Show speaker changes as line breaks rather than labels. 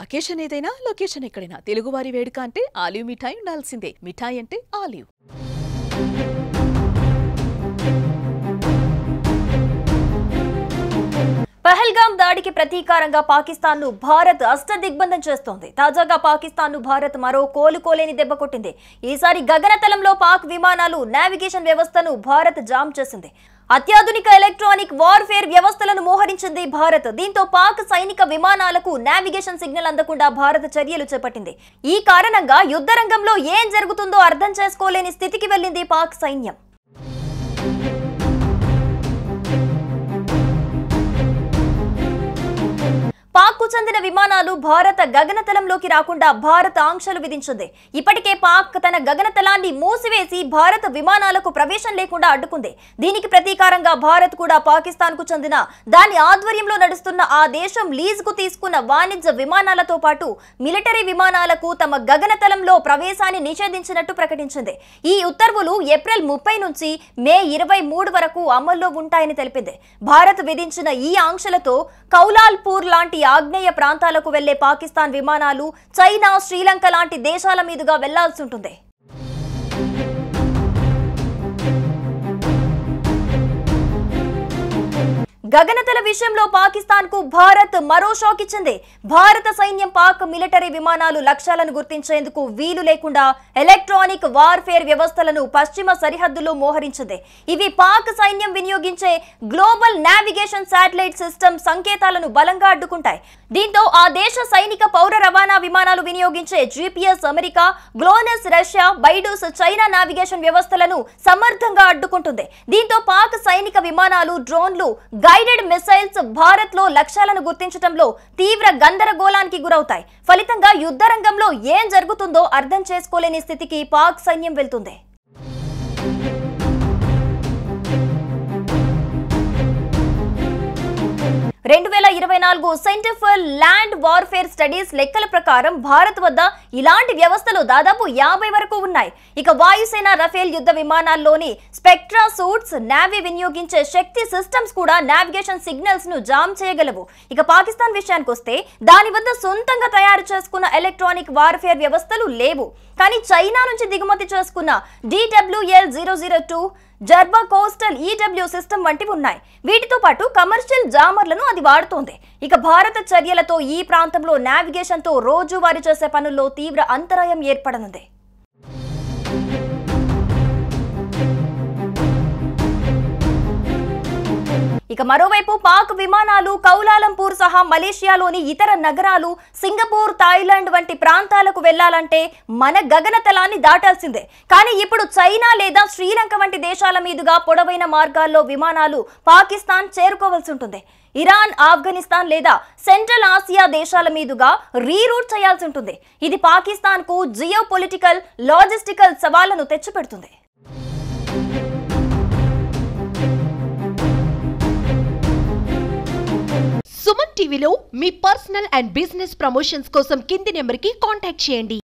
Occasion ఏదైనా location ఎక్కడైనా తెలుగువారి వేడుక అంటే ఆలివ్ మిఠాయి ఉండాల్సిందే. మిఠాయి అంటే ఆలివ్.
పహల్గామ్ దాడికి ప్రతీకారంగా పాకిస్తాన్ను భారత్ అష్టదిగ్బంధం చేస్తోంది. తాజాగా పాకిస్తాన్ను భారత్ మరో కోలుకోలేని దెబ్బ కొట్టింది. ఈసారి గగనతలంలో పాక్ విమానాలు నావిగేషన్ వ్యవస్థను భారత్ జామ్ చేసింది. అత్యాధునిక ఎలక్ట్రానిక్ వార్ఫేర్ వ్యవస్థలను మోహరించింది భారత్. దీంతో పాక్ సైనిక విమానాలకు నావిగేషన్ సిగ్నల్ అందకుండా భారత్ చర్యలు చేపట్టింది. ఈ కారణంగా యుద్ధ రంగంలో ఏం జరుగుతుందో అర్థం చేసుకోలేని స్థితికి వెళ్లింది పాక్ సైన్యం. పాక్కు చెందిన విమానాలు భారత గగనతలంలోకి రాకుండా భారత్ ఆంక్షలు విధించింది. ఇప్పటికే పాక్ తన గగనతలాన్ని మూసివేసి భారత విమానాలకు ప్రవేశం లేకుండా అడ్డుకుంది. దీనికి ప్రతీకారంగా భారత్ కూడా పాకిస్తాన్కు చెందిన దాని ఆధ్వర్యంలో నడుస్తున్న ఆ దేశం లీజుకు తీసుకున్న వాణిజ్య విమానాలతో పాటు మిలిటరీ విమానాలకు తమ గగనతలంలో ప్రవేశాన్ని నిషేధించినట్టు ప్రకటించింది. ఈ ఉత్తర్వులు ఏప్రిల్ 30 నుంచి మే 23 వరకు అమల్లో ఉంటాయని తెలిపింది. భారత్ విధించిన ఈ ఆంక్షలతో కౌలాల్పూర్ లాంటి ఆగ్నేయ ప్రాంతాలకు వెళ్లే పాకిస్తాన్ విమానాలు చైనా, శ్రీలంక లాంటి దేశాల మీదుగా వెళ్లాల్సి ఉంటుంది. గగనతల విషయంలో పాకిస్తాన్ కు భారత్ మరో షాక్ ఇచ్చింది. భారత సైన్యం పాక్ మిలిటరీ విమానాలు లక్ష్యాలను గుర్తించేందుకు వీలు లేకుండా ఎలక్ట్రానిక్ వార్ఫేర్ వ్యవస్థలను పశ్చిమ సరిహద్దులో మోహరించింది. ఇవి పాక్ సైన్యం వినియోగించే గ్లోబల్ నావిగేషన్ శాటిలైట్ సిస్టమ్ సంకేతాలను బలంగా అడ్డుకుంటాయి. దీంతో ఆ దేశ సైనిక పౌర రవాణా విమానాలు వినియోగించే GPS America, గ్లోనస్ Russia, బైడూస్ China navigation వ్యవస్థలను సమర్థంగా అడ్డుకుంటుంది. దీంతో పాక్ సైనిక విమానాలు, డ్రోన్లు, గైడెడ్ మిసైల్స్ భారత్ లో లక్ష్యాలను గుర్తించడంలో తీవ్ర గందరగోళానికి గురవుతాయి. ఫలితంగా యుద్ధ రంగంలో ఏం జరుగుతుందో అర్థం చేసుకోలేని స్థితికి పాక్ సైన్యం వెళ్తుంది. Centre for land warfare studies లెక్కల ప్రకారం భారత్ వద్ద ఇలాంటి వ్యవస్థలు దాదాపు 50 వరకు ఉన్నాయి. ఇక వాయుసేన రఫేల్ యుద్ధ విమానాల్లోని స్పెక్ట్రా సూట్స్, నావీ వినియోగించే శక్తి సిస్టమ్స్ కూడా నావిగేషన్ సిగ్నల్స్ ను జామ్ చేయగలవు. ఇక పాకిస్తాన్ విషయానికి వస్తే దాని వద్ద సొంతంగా తయారు చేసుకున్న ఎలక్ట్రానిక్ వార్ఫేర్ వ్యవస్థలు లేవు. కానీ చైనా నుంచి దిగుమతి చేసుకున్న DWL-002 జర్బా కోస్టల్ EW సిస్టమ్ వంటివి ఉన్నాయి. వీటితో పాటు కమర్షియల్ జామర్లను అది వాడుతోంది. ఇక భారత చర్యలతో ఈ ప్రాంతంలో నావిగేషన్తో రోజువారీ చేసే పనుల్లో తీవ్ర అంతరాయం ఏర్పడనుంది. ఇక మరోవైపు పాక్ విమానాలు కౌలాలంపూర్ సహా మలేషియాలోని ఇతర నగరాలు, సింగపూర్, థాయిలాండ్ వంటి ప్రాంతాలకు వెళ్లాలంటే మన గగనతలాన్ని దాటాల్సిందే. కానీ ఇప్పుడు చైనా లేదా శ్రీలంక వంటి దేశాల మీదుగా పొడవైన మార్గాల్లో విమానాలు పాకిస్తాన్ చేరుకోవాల్సి ఉంటుంది. ఇరాన్, ఆఫ్ఘనిస్తాన్ లేదా సెంట్రల్ ఆసియా దేశాల మీదుగా రీరూట్ చేయాల్సి ఉంటుంది. ఇది పాకిస్తాన్ కు జియో పొలిటికల్, లాజిస్టికల్ సవాళ్లను తెచ్చిపెడుతుంది.
సుమన్ టీవీలో మీ పర్సనల్ అండ్ బిజినెస్ ప్రమోషన్స్ కోసం కింది నెంబర్కి కాంటాక్ట్ చేయండి.